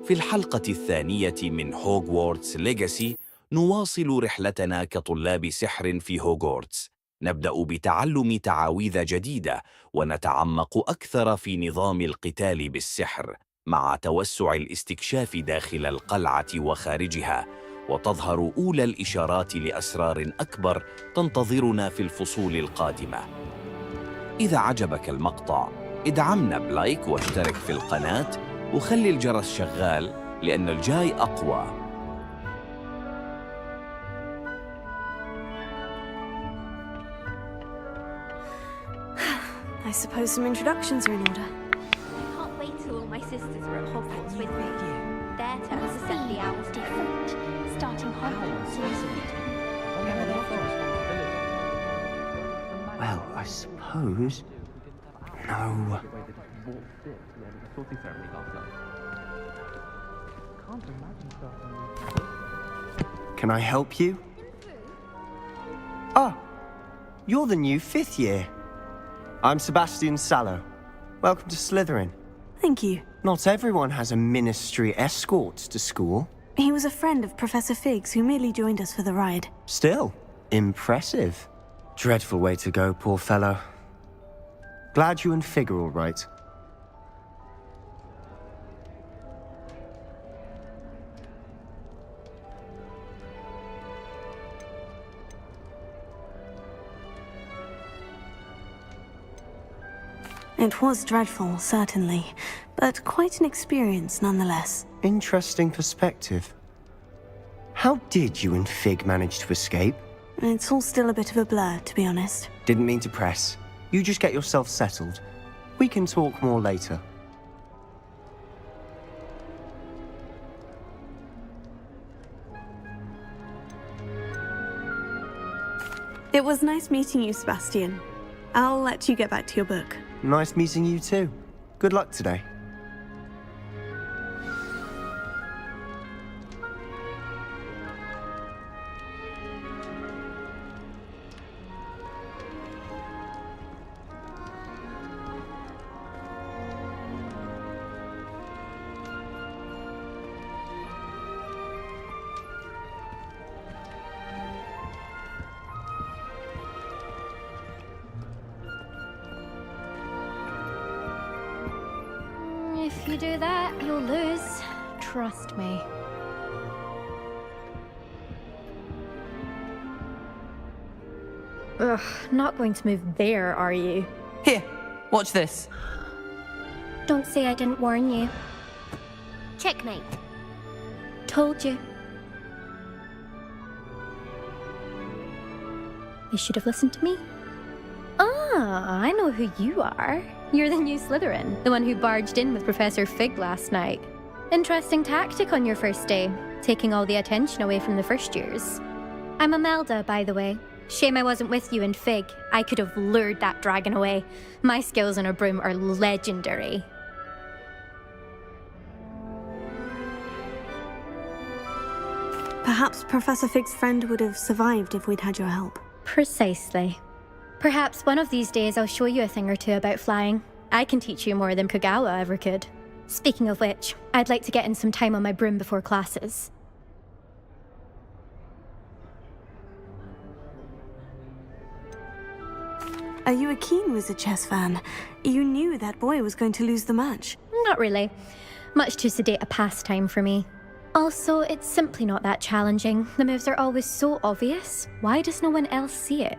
في الحلقة الثانية من هوجورتس ليجاسي نواصل رحلتنا كطلاب سحر في هوجورتس. نبدأ بتعلم تعاويذ جديدة ونتعمق أكثر في نظام القتال بالسحر مع توسع الاستكشاف داخل القلعة وخارجها، وتظهر أولى الإشارات لأسرار أكبر تنتظرنا في الفصول القادمة. إذا عجبك المقطع ادعمنا بلايك واشترك في القناة وخلي الجرس شغال لأن الجاي أقوى. I suppose some introductions are in order. I can't wait till all my sisters are at Hogwarts with me. Their turns to set the hours different. Starting Hogwarts isn't. Well, I suppose... No. Can I help you? Oh, you're the new 5th year. I'm Sebastian Sallow. Welcome to Slytherin. Thank you. Not everyone has a ministry escort to school. He was a friend of Professor Fig's who merely joined us for the ride. Still, impressive. Dreadful way to go, poor fellow. Glad you and Fig are all right. It was dreadful, certainly, but quite an experience nonetheless. Interesting perspective. How did you and Fig manage to escape? It's all still a bit of a blur, to be honest. Didn't mean to press. You just get yourself settled. We can talk more later. It was nice meeting you, Sebastian. I'll let you get back to your book. Nice meeting you too. Good luck today. If you do that, you'll lose. Trust me. Ugh, not going to move there, are you? Here, watch this. Don't say I didn't warn you. Checkmate. Told you. You should have listened to me. Ah, I know who you are. You're the new Slytherin, the one who barged in with Professor Fig last night. Interesting tactic on your first day, taking all the attention away from the first years. I'm Imelda, by the way. Shame I wasn't with you and Fig. I could have lured that dragon away. My skills on a broom are legendary. Perhaps Professor Fig's friend would have survived if we'd had your help. Precisely. Perhaps one of these days I'll show you a thing or two about flying. I can teach you more than Kogawa ever could. Speaking of which, I'd like to get in some time on my broom before classes. Are you a keen Wizard chess fan? You knew that boy was going to lose the match. Not really. Much too sedate a pastime for me. Also, it's simply not that challenging. The moves are always so obvious. Why does no one else see it?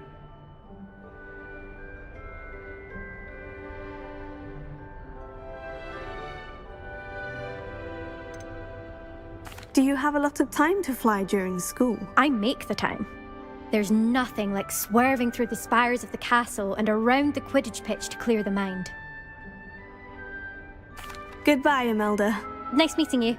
Do you have a lot of time to fly during school? I make the time. There's nothing like swerving through the spires of the castle and around the Quidditch pitch to clear the mind. Goodbye, Imelda. Nice meeting you.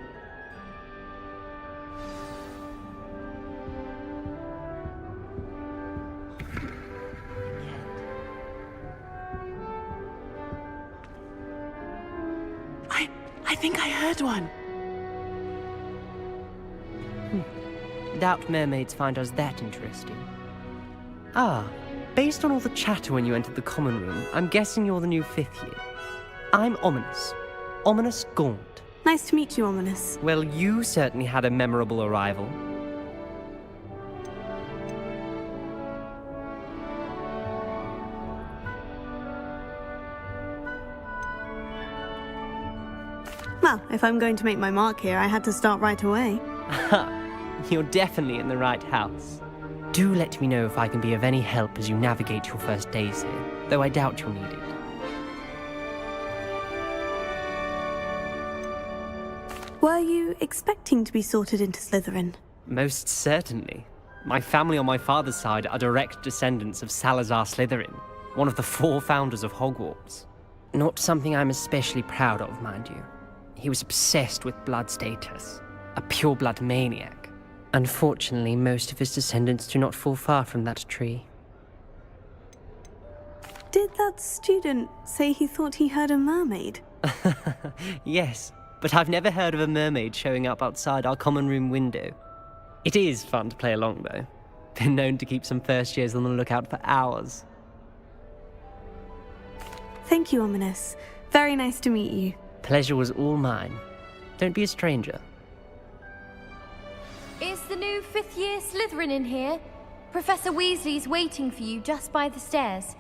I think I heard one. Doubt mermaids find us that interesting. Ah, based on all the chatter when you entered the common room, I'm guessing you're the new 5th year. I'm Ominous. Ominous Gaunt. Nice to meet you, Ominous. Well, you certainly had a memorable arrival. Well, if I'm going to make my mark here, I had to start right away. You're definitely in the right house. Do let me know if I can be of any help as you navigate your first days here, though I doubt you'll need it. Were you expecting to be sorted into Slytherin? Most certainly. My family on my father's side are direct descendants of Salazar Slytherin, one of the 4 founders of Hogwarts. Not something I'm especially proud of, mind you. He was obsessed with blood status, a pure-blood maniac. Unfortunately, most of his descendants do not fall far from that tree. Did that student say he thought he heard a mermaid? Yes, but I've never heard of a mermaid showing up outside our common room window. It is fun to play along, though. Been known to keep some first years on the lookout for hours. Thank you, Ominous. Very nice to meet you. Pleasure was all mine. Don't be a stranger. Is the new 5th year Slytherin in here? Professor Weasley's waiting for you just by the stairs.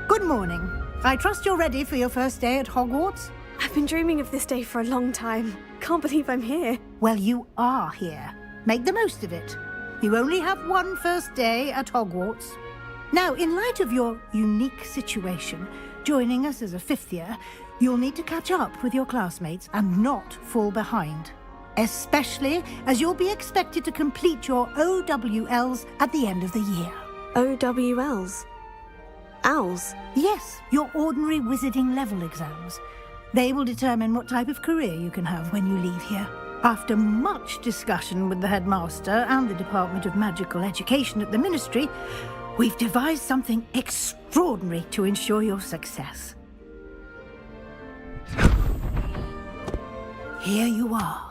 Good morning. I trust you're ready for your first day at Hogwarts? I've been dreaming of this day for a long time. Can't believe I'm here. Well, you are here. Make the most of it. You only have one first day at Hogwarts. Now, in light of your unique situation, joining us as a 5th year, you'll need to catch up with your classmates and not fall behind. Especially as you'll be expected to complete your OWLs at the end of the year. OWLs? Owls? Yes, your ordinary wizarding level exams. They will determine what type of career you can have when you leave here. After much discussion with the headmaster and the Department of Magical Education at the Ministry, we've devised something extraordinary to ensure your success. Here you are.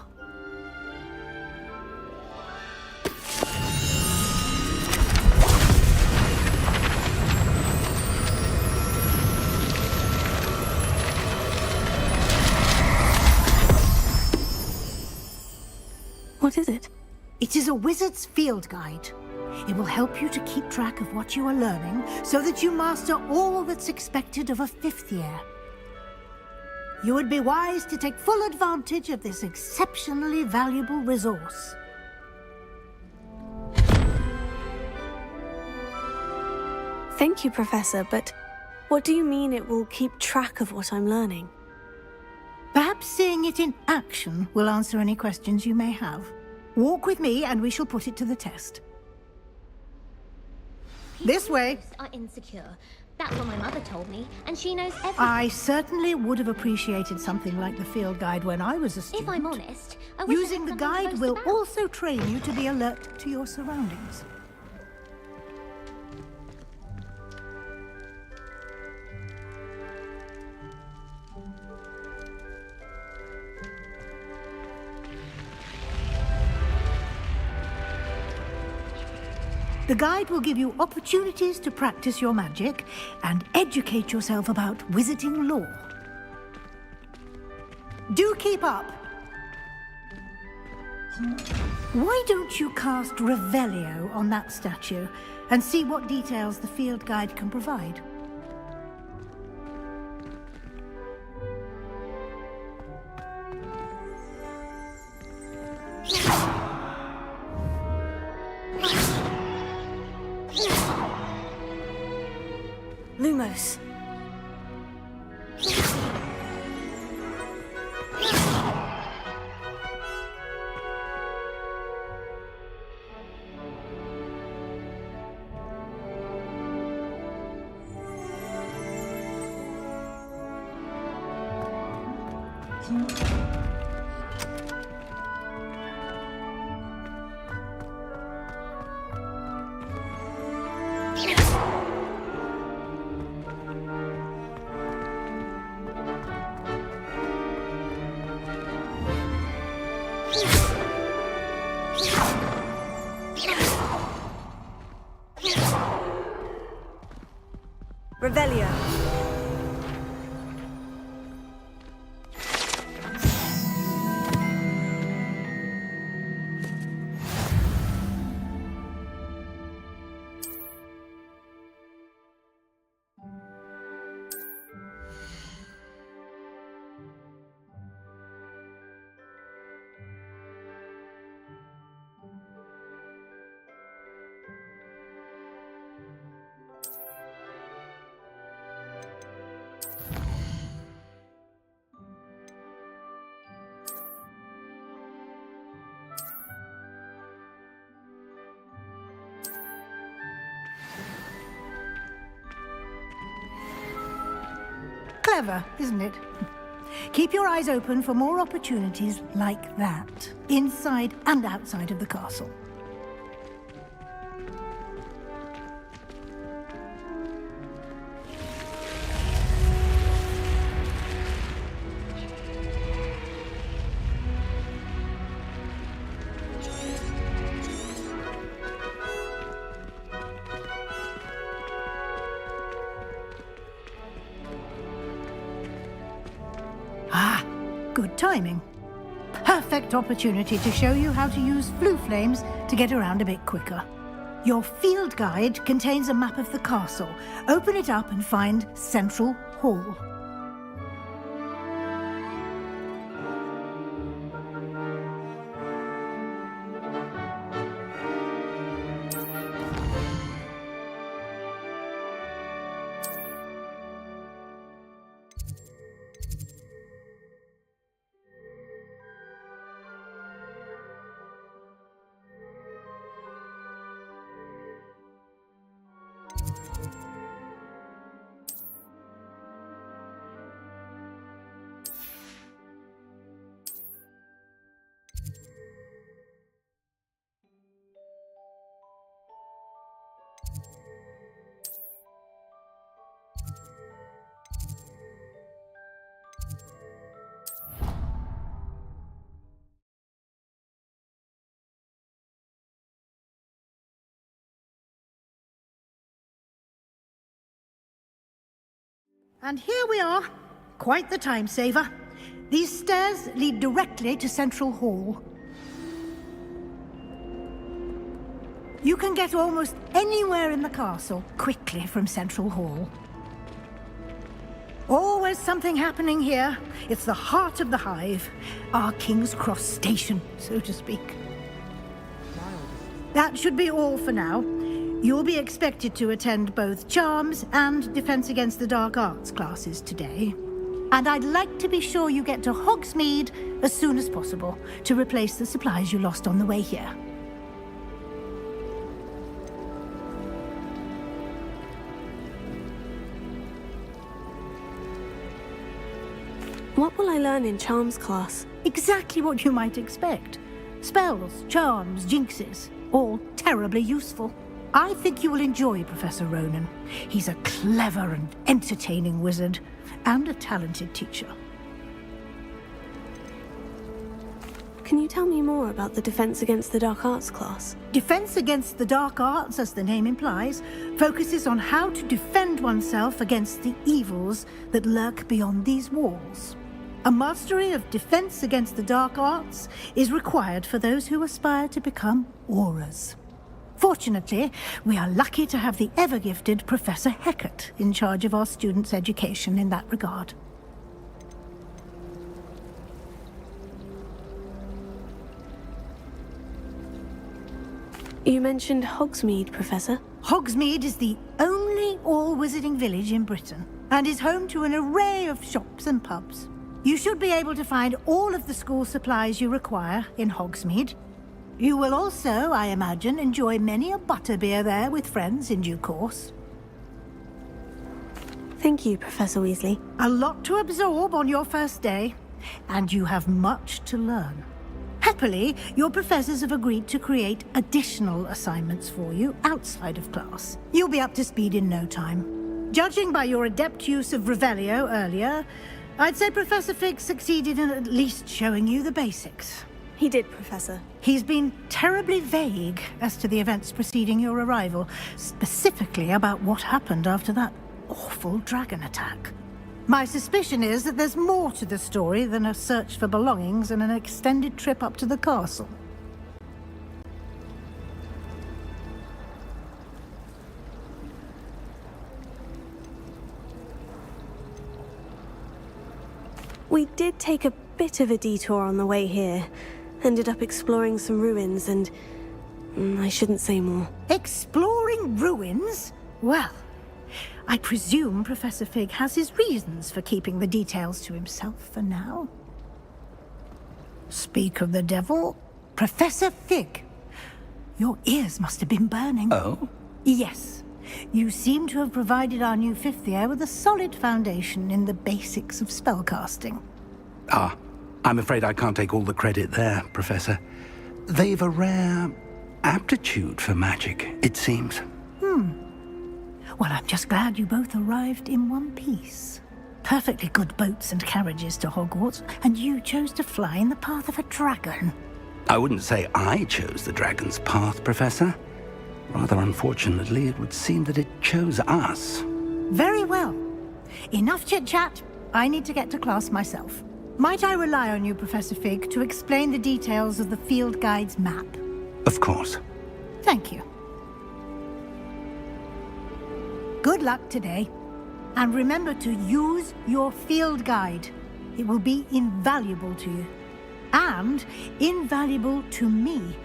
What is it? It is a wizard's field guide. It will help you to keep track of what you are learning so that you master all that's expected of a 5th year. You would be wise to take full advantage of this exceptionally valuable resource. Thank you, Professor, but what do you mean it will keep track of what I'm learning? Perhaps seeing it in action will answer any questions you may have. Walk with me and we shall put it to the test. This way. Are insecure. That's what my mother told me, and she knows everything. I certainly would have appreciated something like the field guide when I was a student. If I'm honest, I wish I Using had the something to guide boast will about. also train you to be alert to your surroundings. The guide will give you opportunities to practice your magic and educate yourself about wizarding lore. Do keep up! Why don't you cast Revelio on that statue and see what details the field guide can provide? Lumos. Revelio. Clever, isn't it? Keep your eyes open for more opportunities like that, inside and outside of the castle. Good timing. Perfect opportunity to show you how to use flue flames to get around a bit quicker. Your field guide contains a map of the castle. Open it up and find Central Hall. And here we are. Quite the time saver. These stairs lead directly to Central Hall. You can get almost anywhere in the castle quickly from Central Hall. Always something happening here. It's the heart of the hive, our King's Cross station, so to speak. That should be all for now. You'll be expected to attend both Charms and Defense Against the Dark Arts classes today. And I'd like to be sure you get to Hogsmeade as soon as possible to replace the supplies you lost on the way here. What will I learn in Charms class? Exactly what you might expect. Spells, charms, jinxes, all terribly useful. I think you will enjoy Professor Ronan. He's a clever and entertaining wizard, and a talented teacher. Can you tell me more about the Defense Against the Dark Arts class? Defense Against the Dark Arts, as the name implies, focuses on how to defend oneself against the evils that lurk beyond these walls. A mastery of Defense Against the Dark Arts is required for those who aspire to become auras. Fortunately, we are lucky to have the ever-gifted Professor Hecat in charge of our students' education in that regard. You mentioned Hogsmeade, Professor. Hogsmeade is the only all-wizarding village in Britain, and is home to an array of shops and pubs. You should be able to find all of the school supplies you require in Hogsmeade. You will also, I imagine, enjoy many a butterbeer there with friends in due course. Thank you, Professor Weasley. A lot to absorb on your first day, and you have much to learn. Happily, your professors have agreed to create additional assignments for you outside of class. You'll be up to speed in no time. Judging by your adept use of Revelio earlier, I'd say Professor Fig succeeded in at least showing you the basics. He did, Professor. He's been terribly vague as to the events preceding your arrival, specifically about what happened after that awful dragon attack. My suspicion is that there's more to the story than a search for belongings and an extended trip up to the castle. We did take a bit of a detour on the way here. Ended up exploring some ruins and... I shouldn't say more. Exploring ruins? Well, I presume Professor Fig has his reasons for keeping the details to himself for now. Speak of the devil, Professor Fig. Your ears must have been burning. Oh? Yes. You seem to have provided our new fifth year with a solid foundation in the basics of spellcasting. Ah, I'm afraid I can't take all the credit there, Professor. They've a rare aptitude for magic, it seems. Well, I'm just glad you both arrived in one piece. Perfectly good boats and carriages to Hogwarts, and you chose to fly in the path of a dragon. I wouldn't say I chose the dragon's path, Professor. Rather unfortunately, it would seem that it chose us. Very well. Enough chit-chat. I need to get to class myself. Might I rely on you, Professor Fig, to explain the details of the field guide's map? Of course. Thank you. Good luck today. And remember to use your field guide. It will be invaluable to you. And invaluable to me,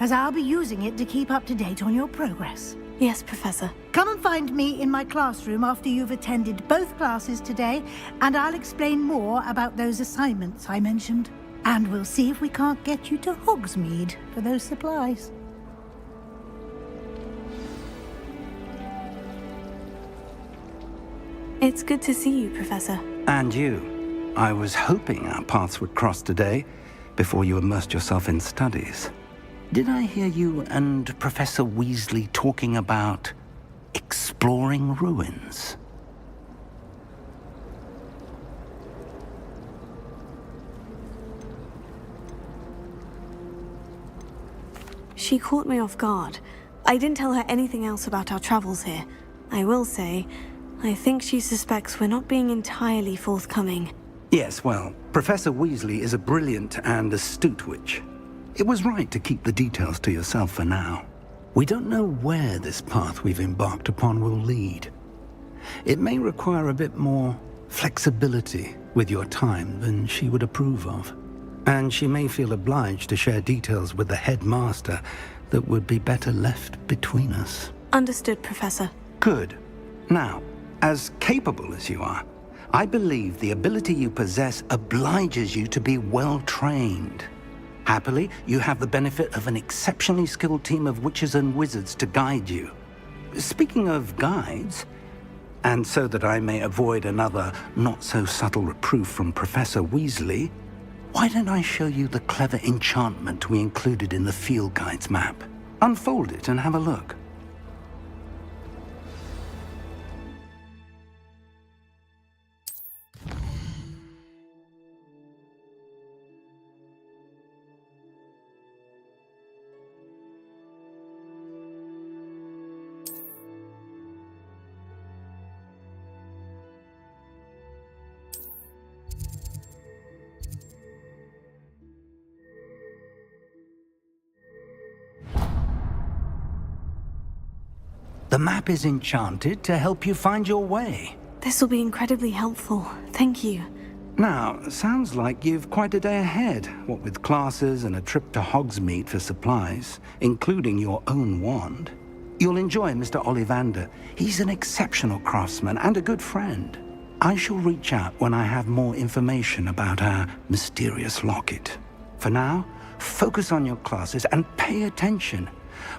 as I'll be using it to keep up to date on your progress. Yes, Professor. Come and find me in my classroom after you've attended both classes today, and I'll explain more about those assignments I mentioned. And we'll see if we can't get you to Hogsmeade for those supplies. It's good to see you, Professor. And you. I was hoping our paths would cross today, before you immersed yourself in studies. Did I hear you and Professor Weasley talking about exploring ruins? She caught me off guard. I didn't tell her anything else about our travels here. I will say, I think she suspects we're not being entirely forthcoming. Yes, well, Professor Weasley is a brilliant and astute witch. It was right to keep the details to yourself for now. We don't know where this path we've embarked upon will lead. It may require a bit more flexibility with your time than she would approve of. And she may feel obliged to share details with the headmaster that would be better left between us. Understood, Professor. Good. Now, as capable as you are, I believe the ability you possess obliges you to be well trained. Happily, you have the benefit of an exceptionally skilled team of witches and wizards to guide you. Speaking of guides, and so that I may avoid another not-so-subtle reproof from Professor Weasley, why don't I show you the clever enchantment we included in the field guide's map? Unfold it and have a look. The map is enchanted to help you find your way. This will be incredibly helpful. Thank you. Now, sounds like you've quite a day ahead, what with classes and a trip to Hogsmeade for supplies, including your own wand. You'll enjoy Mr. Ollivander. He's an exceptional craftsman and a good friend. I shall reach out when I have more information about our mysterious locket. For now, focus on your classes and pay attention.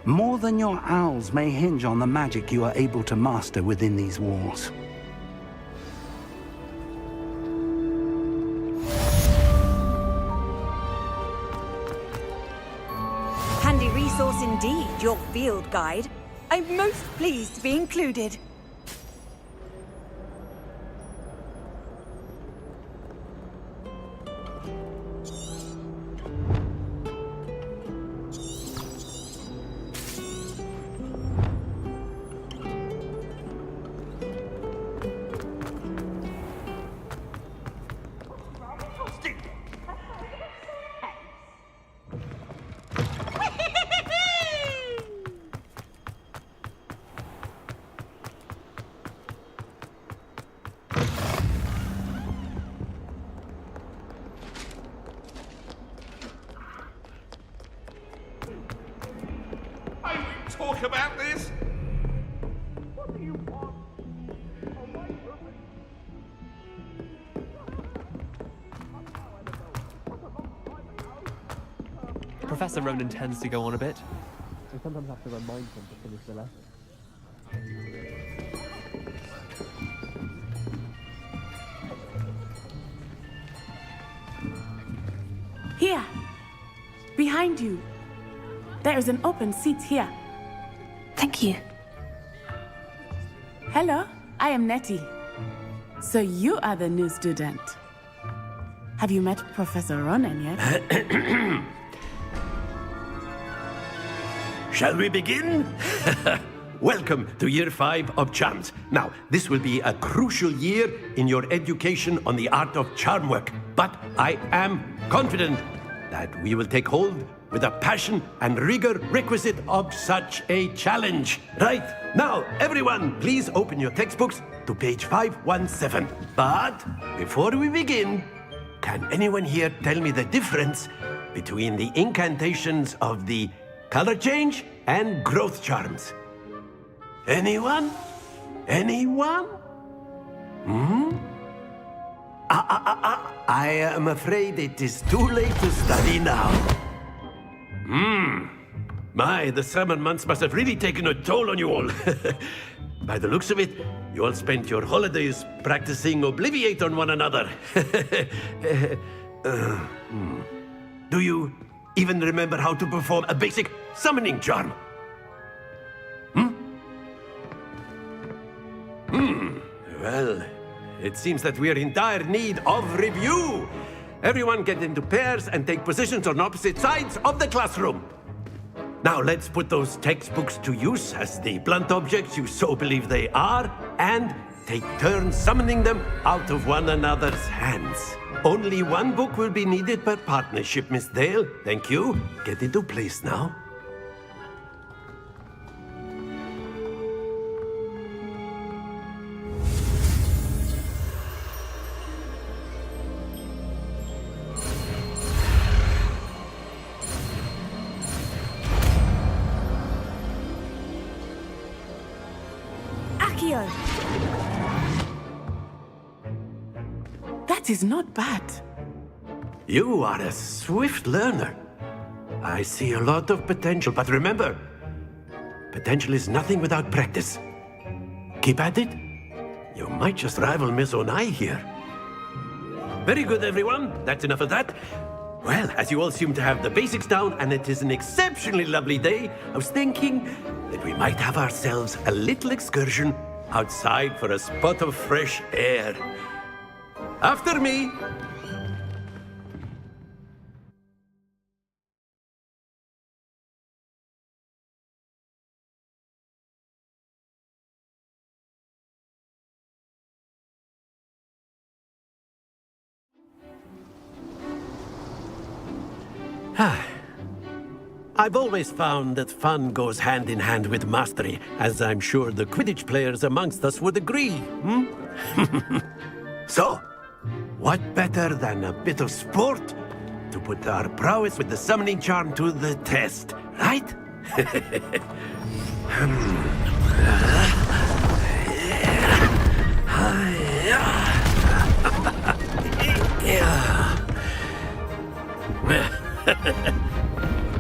More than your owls may hinge on the magic you are able to master within these walls. Handy resource indeed, your field guide. I'm most pleased to be included. talk about this? Professor Ronan tends to go on a bit. I sometimes have to remind him to finish the lesson. Here, behind you. There is an open seat here. Thank you. Hello, I am Nettie. So you are the new student. Have you met Professor Ronan yet? Shall we begin? Welcome to Year 5 of Charms. Now, this will be a crucial year in your education on the art of charm work. But I am confident that we will take hold with the passion and rigor requisite of such a challenge. Right, now, everyone, please open your textbooks to page 517. But before we begin, can anyone here tell me the difference between the incantations of the color change and growth charms? Anyone? Anyone? I am afraid it is too late to study now. My, the summer months must have really taken a toll on you all. By the looks of it, you all spent your holidays practicing Obliviate on one another. Do you even remember how to perform a basic summoning charm? Well, it seems that we are in dire need of review. Everyone get into pairs and take positions on opposite sides of the classroom. Now let's put those textbooks to use as the blunt objects you so believe they are, and take turns summoning them out of one another's hands. Only one book will be needed per partnership, Miss Dale. Thank you. Get into place now. That is not bad. You are a swift learner. I see a lot of potential, but remember, potential is nothing without practice. Keep at it. You might just rival Miss Onai here. Very good, everyone. That's enough of that. Well, as you all seem to have the basics down, and it is an exceptionally lovely day, I was thinking that we might have ourselves a little excursion outside for a spot of fresh air. After me. I've always found that fun goes hand in hand with mastery, as I'm sure the Quidditch players amongst us would agree. So, what better than a bit of sport to put our prowess with the summoning charm to the test, right?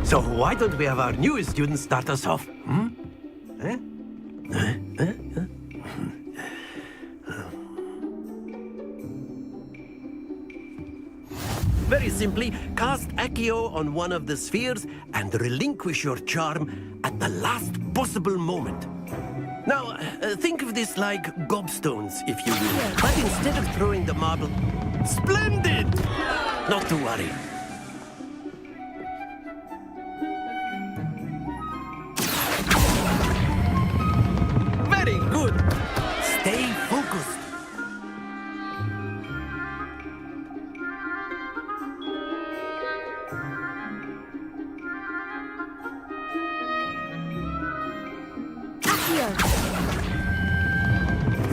So why don't we have our newest student start us off? Very simply, cast Accio on one of the spheres and relinquish your charm at the last possible moment. Now, think of this like gobstones, if you will. But instead of throwing the marble... Splendid! Not to worry. Very good. Stay focused.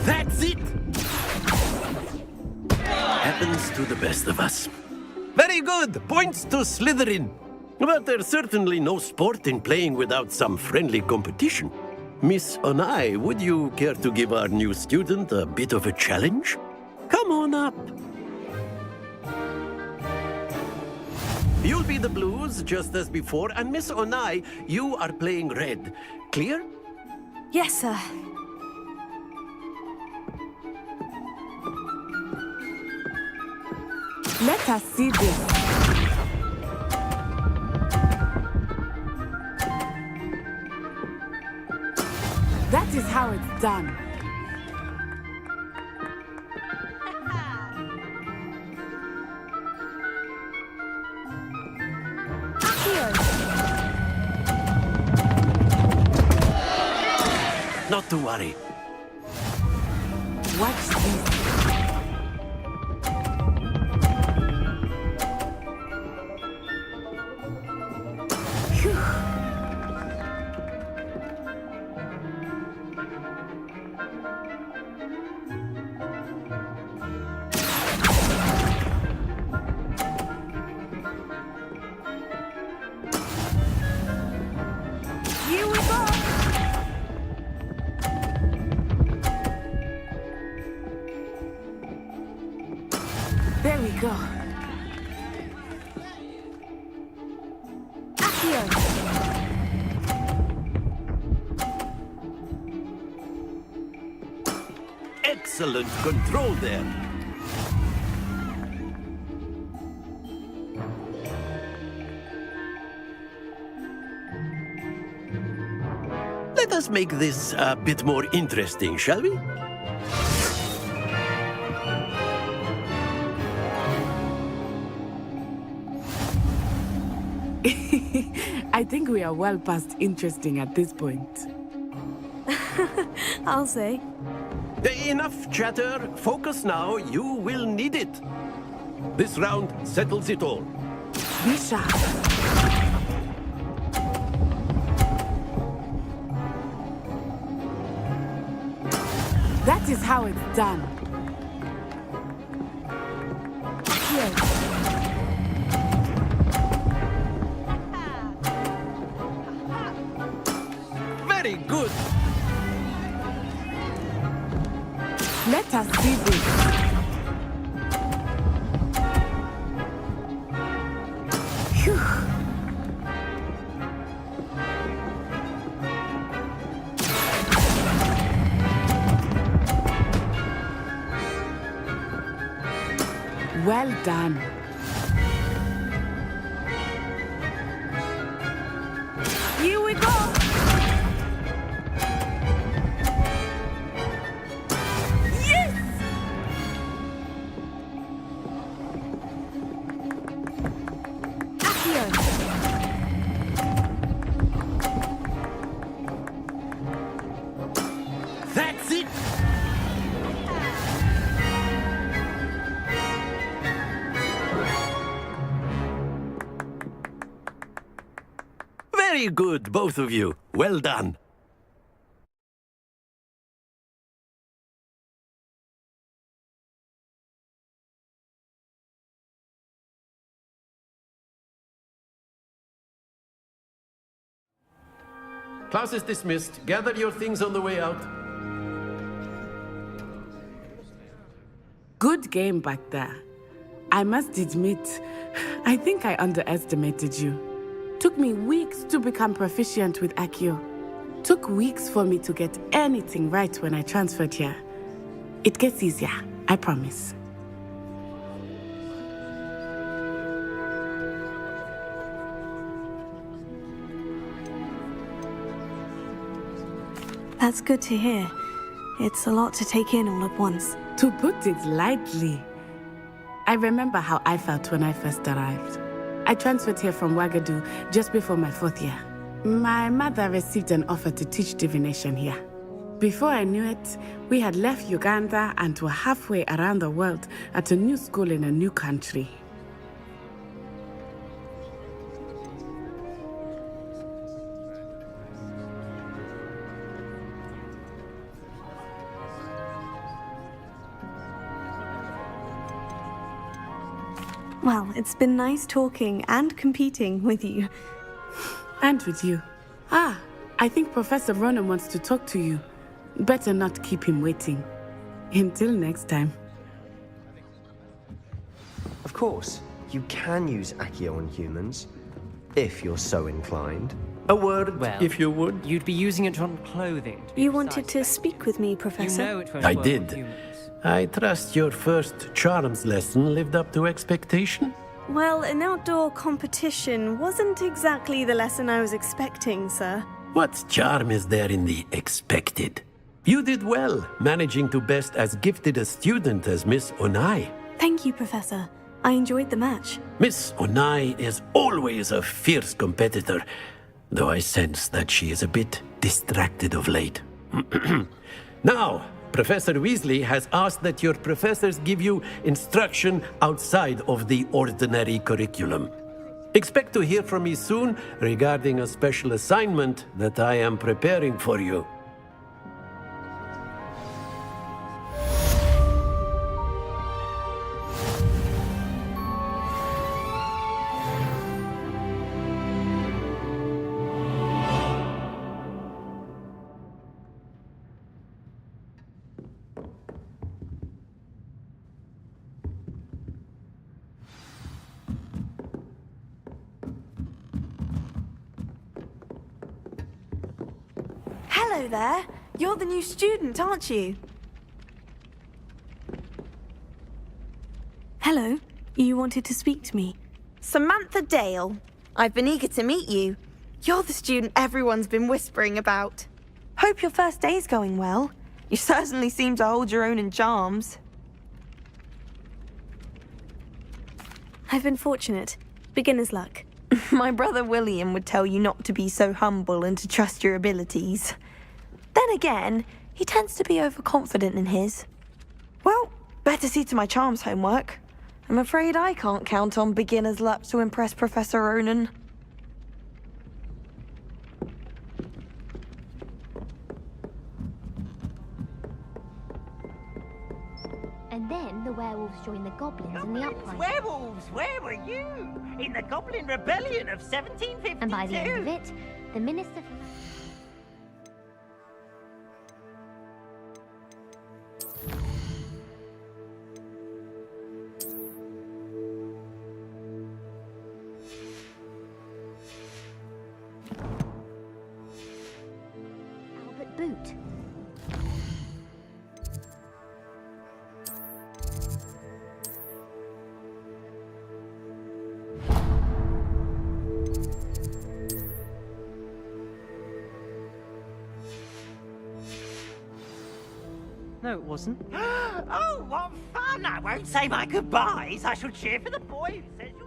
That's it! Happens to the best of us. Very good! Points to Slytherin. But there's certainly no sport in playing without some friendly competition. Miss Onai, would you care to give our new student a bit of a challenge? Come on up. You'll be the blues, just as before, and Miss Onai, you are playing red. Clear? Yes, sir. Let us see this. That is how it's done. Not to worry. Watch this. Here we go. There we go. Excellent control there. Let us make this a bit more interesting, shall we? I think we are well past interesting at this point. I'll say. Enough chatter. Focus now. You will need it. This round settles it all. Be sharp. That is how it's done. Very good. Let us see this. Phew. Well done. Here we go. That's it. Very good, both of you. Well done. Class is dismissed. Gather your things on the way out. Good game back there. I must admit, I think I underestimated you. Took me weeks to become proficient with Accio. Took weeks for me to get anything right when I transferred here. It gets easier, I promise. That's good to hear. It's a lot to take in all at once. To put it lightly, I remember how I felt when I first arrived. I transferred here from Ouagadougou just before my 4th year. My mother received an offer to teach divination here. Before I knew it, we had left Uganda and were halfway around the world at a new school in a new country. Well, it's been nice talking and competing with you. And with you. Ah, I think Professor Ronan wants to talk to you. Better not keep him waiting. Until next time. Of course, you can use Accio on humans, if you're so inclined. A word, Well, if you would. You'd be using it on clothing. To be You wanted precise, to speak with me, Professor? You know it won't I work did. on humans. I trust your first charms lesson lived up to expectation? Well, an outdoor competition wasn't exactly the lesson I was expecting, sir. What charm is there in the expected? You did well, managing to best as gifted a student as Miss Onai. Thank you, Professor. I enjoyed the match. Miss Onai is always a fierce competitor, though I sense that she is a bit distracted of late. Now, Professor Weasley has asked that your professors give you instruction outside of the ordinary curriculum. Expect to hear from me soon regarding a special assignment that I am preparing for you. Hello there. You're the new student, aren't you? Hello. You wanted to speak to me. Samantha Dale. I've been eager to meet you. You're the student everyone's been whispering about. Hope your first day's going well. You certainly seem to hold your own in charms. I've been fortunate. Beginner's luck. My brother William would tell you not to be so humble and to trust your abilities. Then again, he tends to be overconfident in his. Well, better see to my charms homework. I'm afraid I can't count on beginner's luck to impress Professor Ronan. And then the werewolves joined the goblins in the uprising. Werewolves, where were you? In the Goblin Rebellion of 1752. And by the end of it, the minister... Albert Boot. No, it wasn't. Oh, what fun! I won't say my goodbyes. I shall cheer for the boy who says you're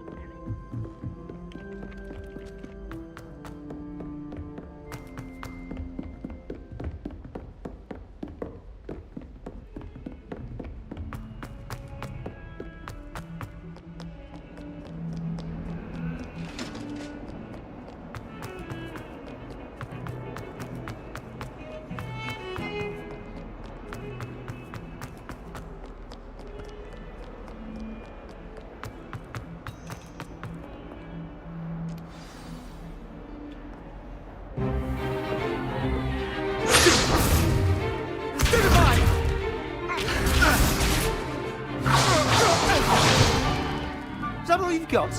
Is that all you've got?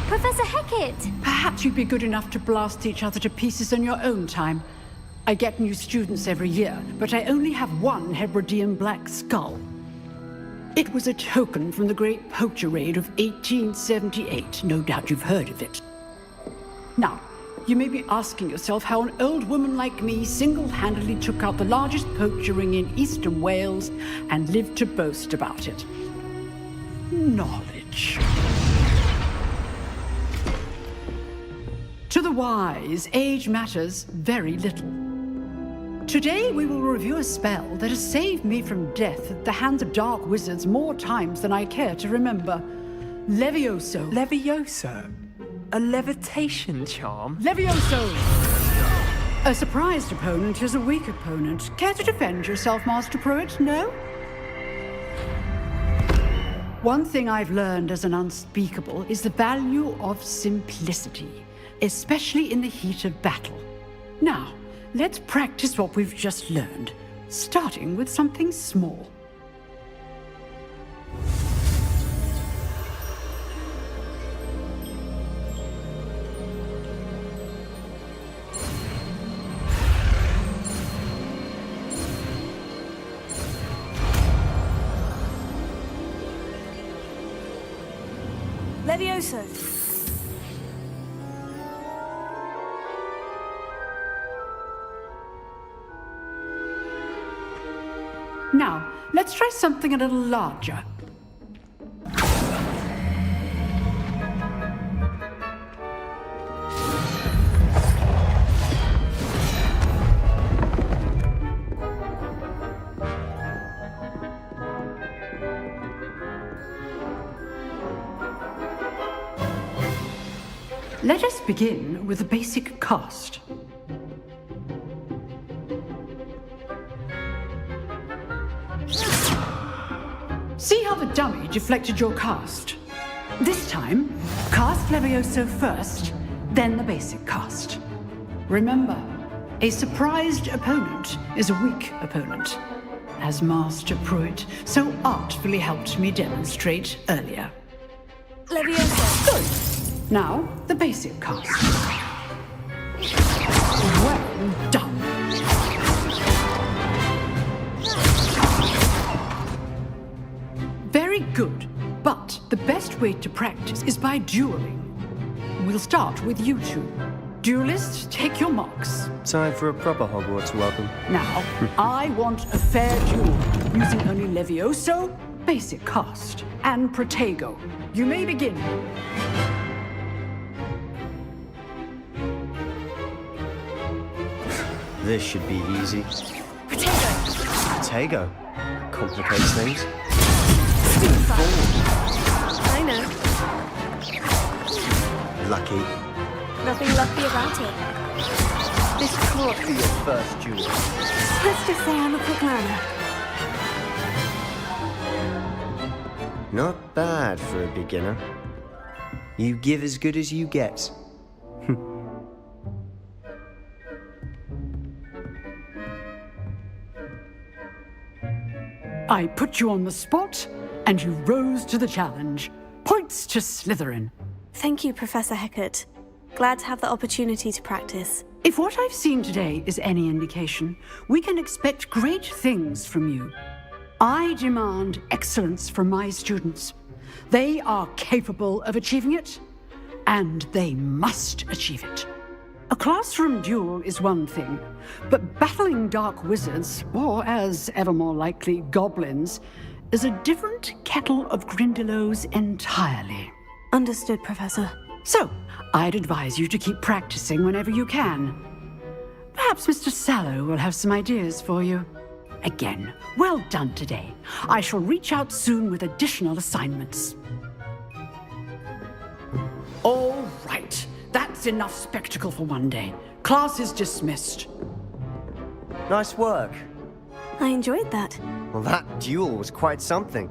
Professor Hecat! Perhaps you'd be good enough to blast each other to pieces in your own time. I get new students every year, but I only have one Hebridean black skull. It was a token from the Great Poacher Raid of 1878. No doubt you've heard of it. Now, you may be asking yourself how an old woman like me single-handedly took out the largest poacher ring in eastern Wales and lived to boast about it. Knowledge. To the wise, age matters very little. Today we will review a spell that has saved me from death at the hands of dark wizards more times than I care to remember. Levioso. Levioso? A levitation charm? Levioso! A surprised opponent is a weak opponent. Care to defend yourself, Master Pruitt? No? One thing I've learned as an unspeakable is the value of simplicity, especially in the heat of battle. Now, let's practice what we've just learned, starting with something small. Levioso. Now, let's try something a little larger. Let us begin with the basic cast. See how the dummy deflected your cast? This time, cast Levioso first, then the basic cast. Remember, a surprised opponent is a weak opponent, as Master Pruitt so artfully helped me demonstrate earlier. Levioso. Good. Now, the basic cast. Well done. Very good, but the best way to practice is by dueling. We'll start with you two. Duelists, take your marks. Time for a proper Hogwarts welcome. Now, I want a fair duel, using only Levioso, basic cast, and Protego. You may begin. This should be easy. Protego? Complicates things. I know. Lucky. Nothing lucky about it. This can't be your first duel. Let's just say I'm a quick learner. Not bad for a beginner. You give as good as you get. I put you on the spot, and you rose to the challenge. Points to Slytherin. Thank you, Professor Hecat. Glad to have the opportunity to practice. If what I've seen today is any indication, we can expect great things from you. I demand excellence from my students. They are capable of achieving it, and they must achieve it. A classroom duel is one thing, but battling dark wizards, or as ever more likely, goblins, is a different kettle of Grindylows entirely. Understood, Professor. So, I'd advise you to keep practicing whenever you can. Perhaps Mr. Sallow will have some ideas for you. Again, well done today. I shall reach out soon with additional assignments. All right. That's enough spectacle for one day. Class is dismissed. Nice work. I enjoyed that. Well, that duel was quite something.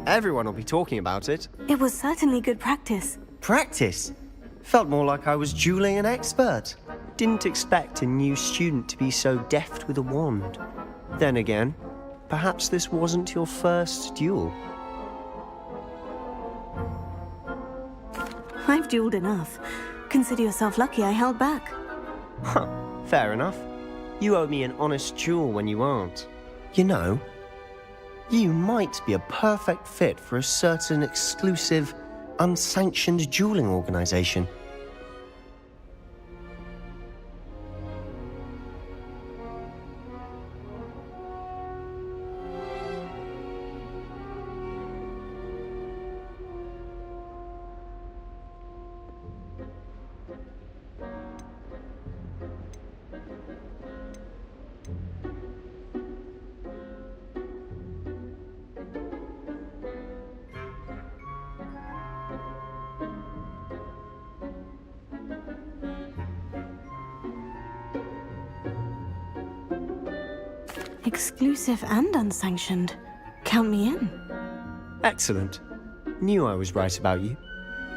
Everyone will be talking about it. It was certainly good practice. Practice? Felt more like I was dueling an expert. Didn't expect a new student to be so deft with a wand. Then again, perhaps this wasn't your first duel. I've dueled enough. Consider yourself lucky I held back. Huh, fair enough. You owe me an honest duel when you aren't. You know, you might be a perfect fit for a certain exclusive, unsanctioned dueling organization. Exclusive and unsanctioned. Count me in. Excellent. Knew I was right about you.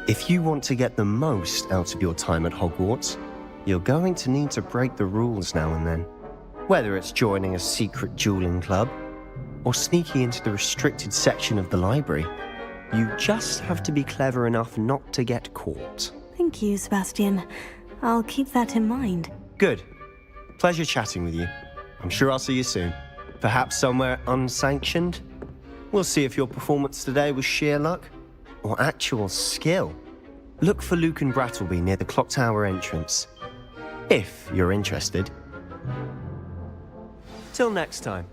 If you want to get the most out of your time at Hogwarts, you're going to need to break the rules now and then. Whether it's joining a secret dueling club, or sneaking into the restricted section of the library, you just have to be clever enough not to get caught. Thank you, Sebastian. I'll keep that in mind. Good. Pleasure chatting with you. I'm sure I'll see you soon. Perhaps somewhere unsanctioned? We'll see if your performance today was sheer luck or actual skill. Look for Luke and Brattleby near the clock tower entrance, if you're interested. Till next time.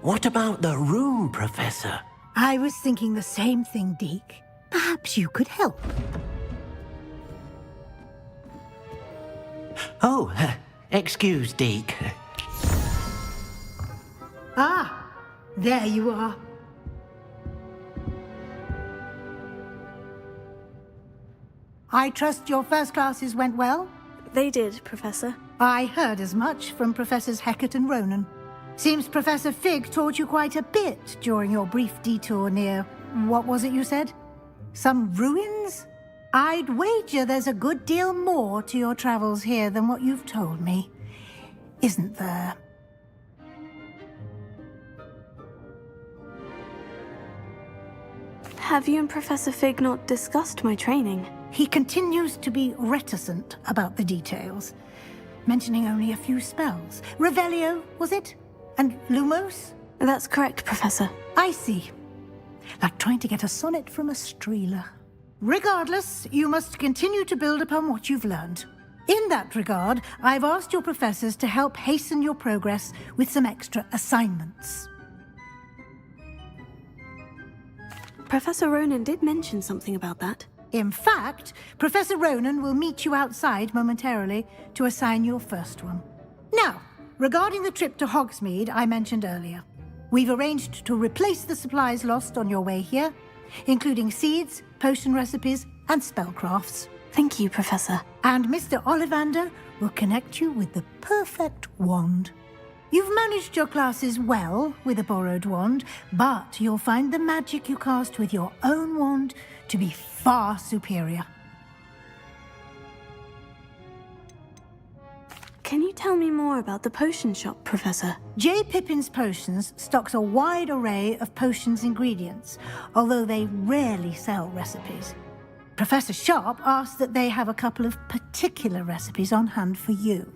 What about the room, Professor? I was thinking the same thing, Deke. Perhaps you could help. Oh, excuse, Deke. Ah, there you are. I trust your first classes went well? They did, Professor. I heard as much from Professors Hecat and Ronan. Seems Professor Fig taught you quite a bit during your brief detour near... what was it you said? Some ruins? I'd wager there's a good deal more to your travels here than what you've told me. Isn't there? Have you and Professor Fig not discussed my training? He continues to be reticent about the details, mentioning only a few spells. Revelio, was it? And Lumos? That's correct, Professor. I see. Like trying to get a sonnet from a streeler. Regardless, you must continue to build upon what you've learned. In that regard, I've asked your professors to help hasten your progress with some extra assignments. Professor Ronan did mention something about that. In fact, Professor Ronan will meet you outside momentarily to assign your first one. Now, regarding the trip to Hogsmeade I mentioned earlier, we've arranged to replace the supplies lost on your way here, including seeds, potion recipes, and spellcrafts. Thank you, Professor. And Mr. Ollivander will connect you with the perfect wand. You've managed your classes well with a borrowed wand, but you'll find the magic you cast with your own wand to be far superior. Can you tell me more about the potion shop, Professor? J. Pippin's Potions stocks a wide array of potions ingredients, although they rarely sell recipes. Professor Sharp asks that they have a couple of particular recipes on hand for you.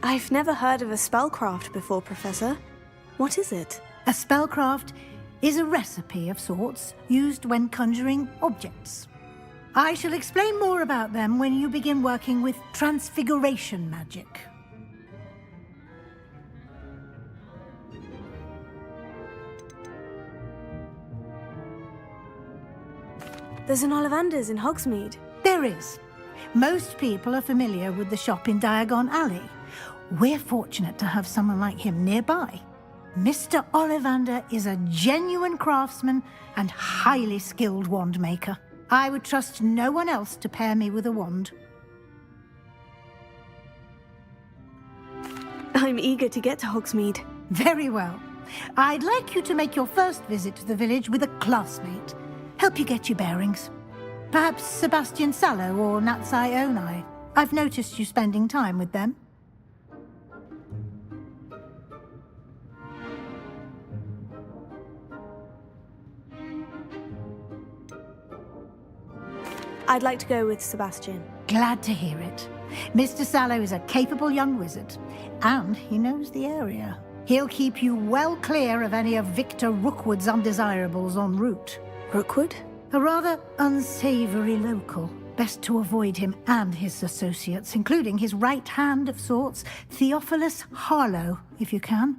I've never heard of a spellcraft before, Professor. What is it? A spellcraft is a recipe of sorts used when conjuring objects. I shall explain more about them when you begin working with transfiguration magic. There's an Ollivander's in Hogsmeade. There is. Most people are familiar with the shop in Diagon Alley. We're fortunate to have someone like him nearby. Mr. Ollivander is a genuine craftsman and highly skilled wand maker. I would trust no one else to pair me with a wand. I'm eager to get to Hogsmeade. Very well. I'd like you to make your first visit to the village with a classmate. Help you get your bearings. Perhaps Sebastian Sallow or Natsai Onai. I've noticed you spending time with them. I'd like to go with Sebastian. Glad to hear it. Mr. Sallow is a capable young wizard, and he knows the area. He'll keep you well clear of any of Victor Rookwood's undesirables en route. Rookwood? A rather unsavory local. Best to avoid him and his associates, including his right hand of sorts, Theophilus Harlow, if you can.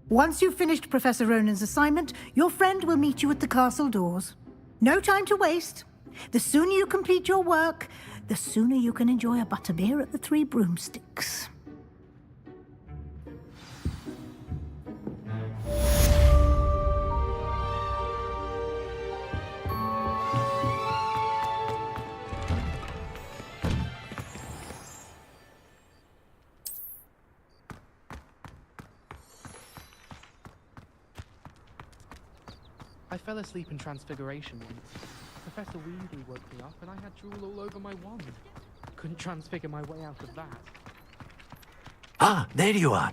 Once you've finished Professor Ronan's assignment, your friend will meet you at the castle doors. No time to waste. The sooner you complete your work, the sooner you can enjoy a butterbeer at the Three Broomsticks. I fell asleep in Transfiguration once. Professor Weasley woke me up and I had drool all over my wand. Couldn't transfigure my way out of that. Ah, there you are.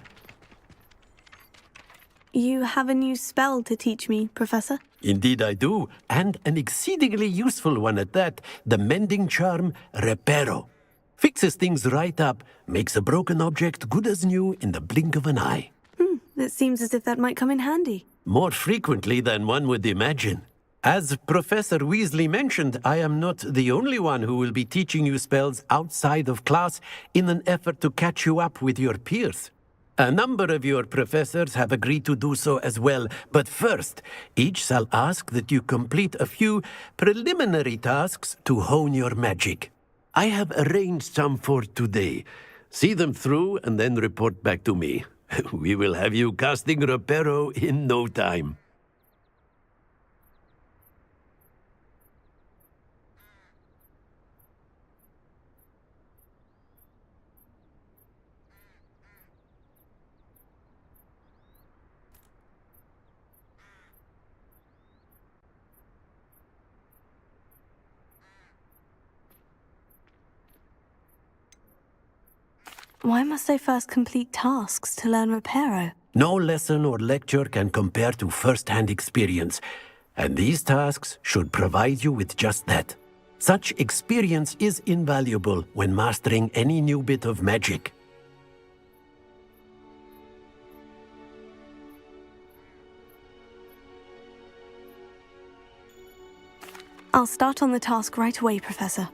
You have a new spell to teach me, Professor? Indeed I do, and an exceedingly useful one at that. The mending charm, Reparo. Fixes things right up, makes a broken object good as new in the blink of an eye. It seems as if that might come in handy. More frequently than one would imagine. As Professor Weasley mentioned, I am not the only one who will be teaching you spells outside of class in an effort to catch you up with your peers. A number of your professors have agreed to do so as well, but first, each shall ask that you complete a few preliminary tasks to hone your magic. I have arranged some for today. See them through and then report back to me. We will have you casting Reparo in no time. Why must I first complete tasks to learn Reparo? No lesson or lecture can compare to first-hand experience, and these tasks should provide you with just that. Such experience is invaluable when mastering any new bit of magic. I'll start on the task right away, Professor.